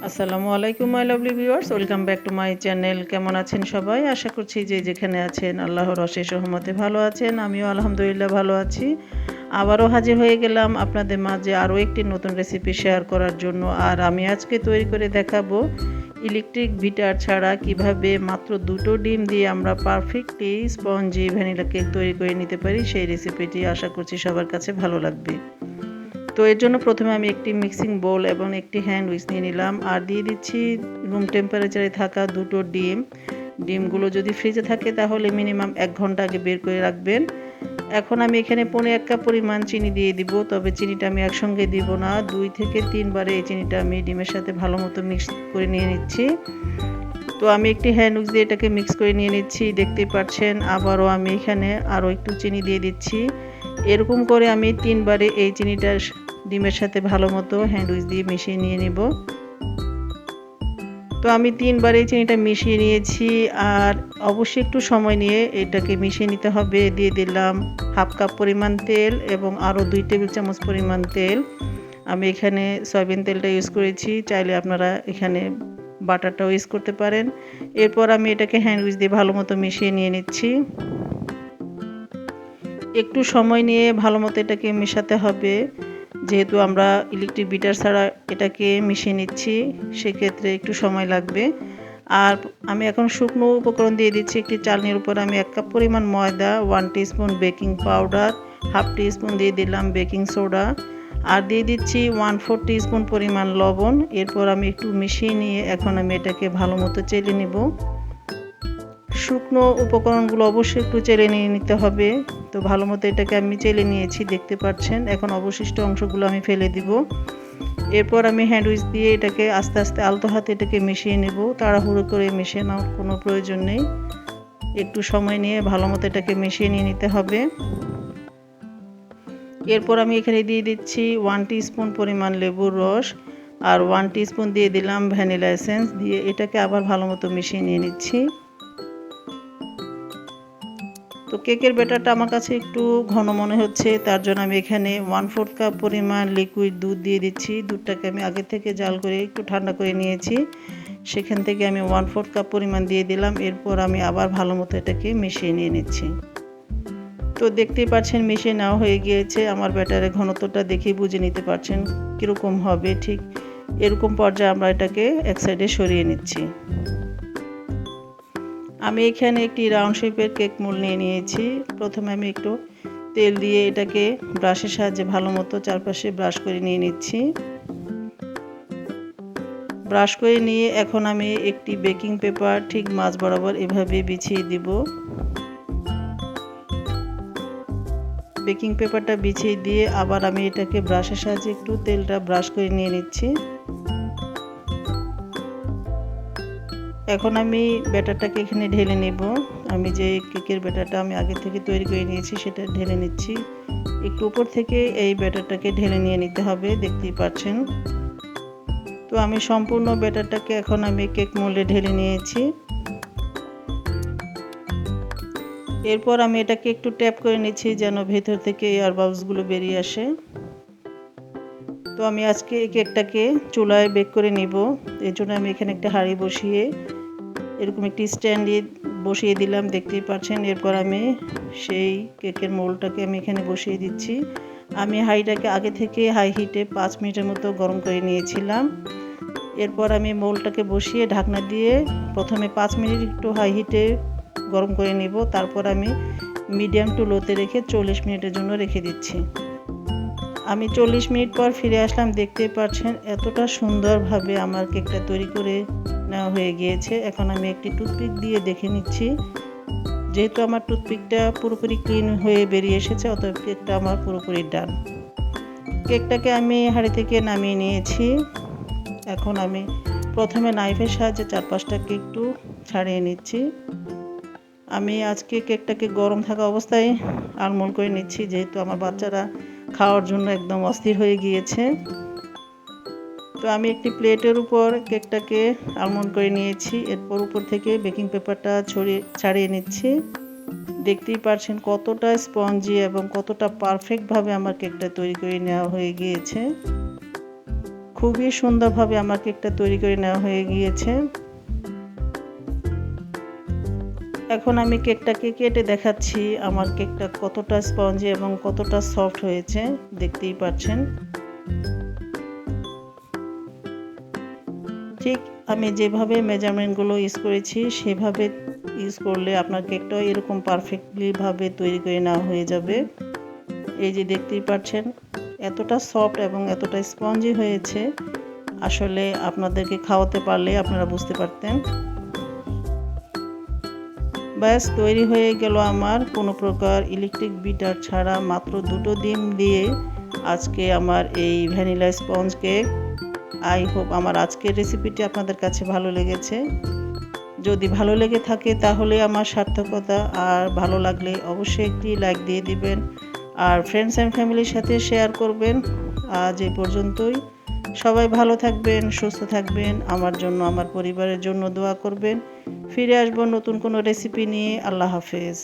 আসসালামু আলাইকুম my lovely viewers, welcome back to my channel. কেমন আছেন সবাই? আশা করছি যে যেখানে আছেন আল্লাহর অশেষ রহমতে ভালো আছেন। আমিও আলহামদুলিল্লাহ ভালো আছি। আবারও হাজির হয়ে গেলাম আপনাদের মাঝে আরও একটি নতুন রেসিপি শেয়ার করার জন্য। আর আমি আজকে তৈরি করে দেখাবো ইলেকট্রিক বিটার ছাড়া কিভাবে মাত্র 2টো ডিম দিয়ে আমরা পারফেক্টলি স্পঞ্জি ভ্যানিলা কেক তৈরি করে নিতে পারি। সেই রেসিপিটি আশা করছি সবার কাছে ভালো লাগবে। তো এর জন্য প্রথমে আমি একটি মিক্সিং বোল এবং একটি হ্যান্ড উইক্স নিয়ে নিলাম আর দিয়ে দিচ্ছি রুম টেম্পারেচারে থাকা 2টো ডিম। ডিমগুলো যদি ফ্রিজে থাকে তাহলে মিনিমাম 1 ঘন্টা আগে বের করে রাখবেন। এখন আমি এখানে 1.5 কাপ পরিমাণ চিনি দিয়ে দিব, তবে চিনিটা আমি একসঙ্গে দিব না, 2 থেকে 3 বারে এই চিনিটা আমি ডিমের সাথে ভালো মতো মিক্স করে নিয়ে নিচ্ছি। তো আমি একটি হ্যান্ড উইক্স দিয়ে এটাকে মিক্স করে নিয়ে নিচ্ছি, দেখতেই পাচ্ছেন। আবারও আমি এখানে আরও একটু চিনি দিয়ে দিচ্ছি। এরকম করে আমি 3 বারে এই চিনিটা ডিমের সাথে ভালো মতো হ্যান্ড উইক্স দিয়ে মিশিয়ে নিয়ে নিব। তো আমি 3 বার এই চিনিটা মিশিয়ে নিয়েছি আর অবশ্যই একটু সময় নিয়ে এটাকে মিশিয়ে নিতে হবে। দিয়ে দিলাম 1/2 কাপ পরিমাণ তেল এবং আরও 2 টেবিল চামচ পরিমাণ তেল। আমি এখানে সয়াবিন তেলটা ইউজ করেছি, চাইলে আপনারা এখানে বাটারটাও ইউজ করতে পারেন। এরপর আমি এটাকে হ্যান্ড উইক্স দিয়ে ভালো মতো মিশিয়ে নিয়ে নিচ্ছি। একটু সময় নিয়ে ভালো মতো এটাকে মেশাতে হবে, যেহেতু আমরা ইলেকট্রিক বিটার ছাড়া এটাকে মিশিয়ে নিচ্ছি, সেক্ষেত্রে একটু সময় লাগবে। আর আমি এখন শুকনো উপকরণ দিয়ে দিচ্ছি। একটি চালনির উপর আমি 1 কাপ পরিমাণ ময়দা, 1 টিস্পুন বেকিং পাউডার, 1/2 টিস্পুন দিয়ে দিলাম বেকিং সোডা আর দিয়ে দিচ্ছি 1/4 টিস্পুন পরিমাণ লবণ। এরপর আমি একটু মিশিয়ে নিয়ে এখন আমি এটাকে ভালো মতো চেলে নেব। শুকনো উপকরণগুলো অবশ্যই একটু চেলে নিয়ে নিতে হবে। তো ভালো মতো এটাকে আমি চেলে নিয়েছি, দেখতে পাচ্ছেন। এখন অবশিষ্ট অংশগুলো আমি ফেলে দিব। এরপর আমি হ্যান্ড উইক্স দিয়ে এটাকে আস্তে আস্তে আলতো হাতে এটাকে মিশিয়ে নেব। তাড়াহুড়ো করে মিশিয়ে নেওয়ার কোনো প্রয়োজন নেই, একটু সময় নিয়ে ভালো মতো এটাকে মিশিয়ে নিয়ে নিতে হবে। এরপর আমি এখানে দিয়ে দিচ্ছি 1 টিস্পুন পরিমাণ লেবুর রস আর 1 টিস্পুন দিয়ে দিলাম ভ্যানিলা এসেন্স, দিয়ে এটাকে আবার ভালো মতো মিশিয়ে নিয়ে নিচ্ছি। তো কেকের ব্যাটারটা আমার কাছে একটু ঘন মনে হচ্ছে, তার জন্য আমি এখানে 1/4 কাপ পরিমাণ লিকুইড দুধ দিয়ে দিচ্ছি। দুধটাকে আমি আগে থেকে জাল করে একটু ঠান্ডা করে নিয়েছি, সেখান থেকে আমি 1/4 কাপ পরিমাণ দিয়ে দিলাম। এরপর আমি আবার ভালো মতো এটাকে মিশিয়ে নিয়ে নিচ্ছি। তো দেখতেই পাচ্ছেন মিশিয়ে নেওয়া হয়ে গিয়েছে। আমার ব্যাটারের ঘনত্বটা দেখেই বুঝে নিতে পারছেন কীরকম হবে। ঠিক এরকম পর্যায়ে আমরা এটাকে এক সাইডে সরিয়ে নিচ্ছি। আমি এখানে একটি রাউন্ড শেপের কেক মোল্ড নিয়ে নিয়েছি। প্রথমে আমি একটু তেল দিয়ে এটাকে ব্রাশের সাহায্যে ভালো মতো চারপাশে ব্রাশ করে নিয়ে নিচ্ছি। ব্রাশ করে নিয়ে এখন আমি একটি বেকিং পেপার ঠিক মাঝ বরাবর এভাবে বিছিয়ে দিব। বেকিং পেপারটা বিছিয়ে দিয়ে আবার আমি এটাকে ব্রাশের সাহায্যে একটু তেলটা ব্রাশ করে নিয়ে নিচ্ছি। এখন আমি ব্যাটারটাকে এখানে ঢেলে নেব। আমি যে কেকের ব্যাটারটা আমি আগে থেকে তৈরি করে নিয়েছি সেটা ঢেলে নিচ্ছি। একটু উপর থেকে এই ব্যাটারটাকে ঢেলে নিয়ে নিতে হবে, দেখতেই পাচ্ছেন। তো আমি সম্পূর্ণ ব্যাটারটাকে এখন আমি কেক মোল্ডে ঢেলে নিয়েছি। এরপর আমি এটাকে একটু ট্যাপ করে নিচ্ছি যেন ভেতর থেকে এয়ার বাবলসগুলো বেরিয়ে আসে। তো আমি আজকে এই কেকটাকে চুলায় বেক করে নিব। এর জন্য আমি এখানে একটা হাঁড়ি বসিয়ে এরকম একটি স্ট্যান্ড দিয়ে বসিয়ে দিলাম, দেখতেই পাচ্ছেন। এরপর আমি সেই কেকের মোল্ডটাকে আমি এখানে বসিয়ে দিচ্ছি। আমি হাঁড়িটাকে আগে থেকে হাই হিটে 5 মিনিটের মতো গরম করে নিয়েছিলাম। এরপর আমি মোল্ডটাকে বসিয়ে ঢাকনা দিয়ে প্রথমে 5 মিনিট একটু হাই হিটে গরম করে নিব, তারপর আমি মিডিয়াম টু লোতে রেখে 40 মিনিটের জন্য রেখে দিচ্ছি। আমি 40 মিনিট পর ফিরে আসলাম, দেখতেই পাচ্ছেন এতটা সুন্দরভাবে আমার কেকটা তৈরি করে নেওয়া হয়ে গিয়েছে। এখন আমি একটি টুথপিক দিয়ে দেখে নিচ্ছি। যেহেতু আমার টুথপিকটা পুরোপুরি ক্লিন হয়ে বেরিয়ে এসেছে, অতএব কেকটা আমার পুরোপুরি ডান। কেকটাকে আমি হাঁড়ি থেকে নামিয়ে নিয়েছি। এখন আমি প্রথমে নাইফের সাহায্যে চারপাশটাকে একটু ছাড়িয়ে নিচ্ছি। আমি আজকে কেকটাকে গরম থাকা অবস্থায় আলমোল্ড করে নিচ্ছি, যেহেতু আমার বাচ্চারা খাওয়ার জন্য একদম অস্থির হয়ে গিয়েছে। তো আমি একটি প্লেটের উপর কেকটাকে আলমন্ড করে নিয়েছি। এরপর উপর থেকে বেকিং পেপারটা ছাড়িয়ে নিচ্ছি। দেখতেই পাচ্ছেন কতটা স্পঞ্জি এবং কতটা পারফেক্টভাবে আমার কেকটা তৈরি করে নেওয়া হয়ে গিয়েছে। খুবই সুন্দরভাবে আমার কেকটা তৈরি করে নেওয়া হয়ে গিয়েছে। এখন আমি কেকটাকে কেটে দেখাচ্ছি আমার কেকটা কতটা স্পঞ্জি এবং কতটা সফট হয়েছে, দেখতেই পাচ্ছেন। ঠিক আমি যেভাবে মেজারমেন্টগুলো ইউজ করেছি সেভাবে ইউজ করলে আপনার কেকটাও এরকম পারফেক্টলি ভাবে তৈরি করে নেওয়া হয়ে যাবে। এই যে দেখতেই পাচ্ছেন এতটা সফট এবং এতটা স্পঞ্জি হয়েছে, আসলে আপনাদেরকে খাওয়াতে পারলে আপনারা বুঝতে পারতেন। ব্যাস তৈরি হয়ে গেল আমার কোনো প্রকার ইলেকট্রিক বিটার ছাড়া মাত্র 2টো ডিম দিয়ে আজকে আমার এই vanilla sponge cake. I hope আমার আজকের রেসিপিটি আপনাদের কাছে ভালো লেগেছে। যদি ভালো লেগে থাকে তাহলে আমার সার্থকতা, আর ভালো লাগলে অবশ্যই একটি লাইক দিয়ে দিবেন আর ফ্রেন্ডস অ্যান্ড ফ্যামিলির সাথে শেয়ার করবেন। আজ এই পর্যন্তই। সবাই ভালো থাকবেন, সুস্থ থাকবেন, আমার জন্য আমার পরিবারের জন্য দোয়া করবেন। ফিরে আসবো নতুন কোনো রেসিপি নিয়ে। আল্লাহ হাফেজ।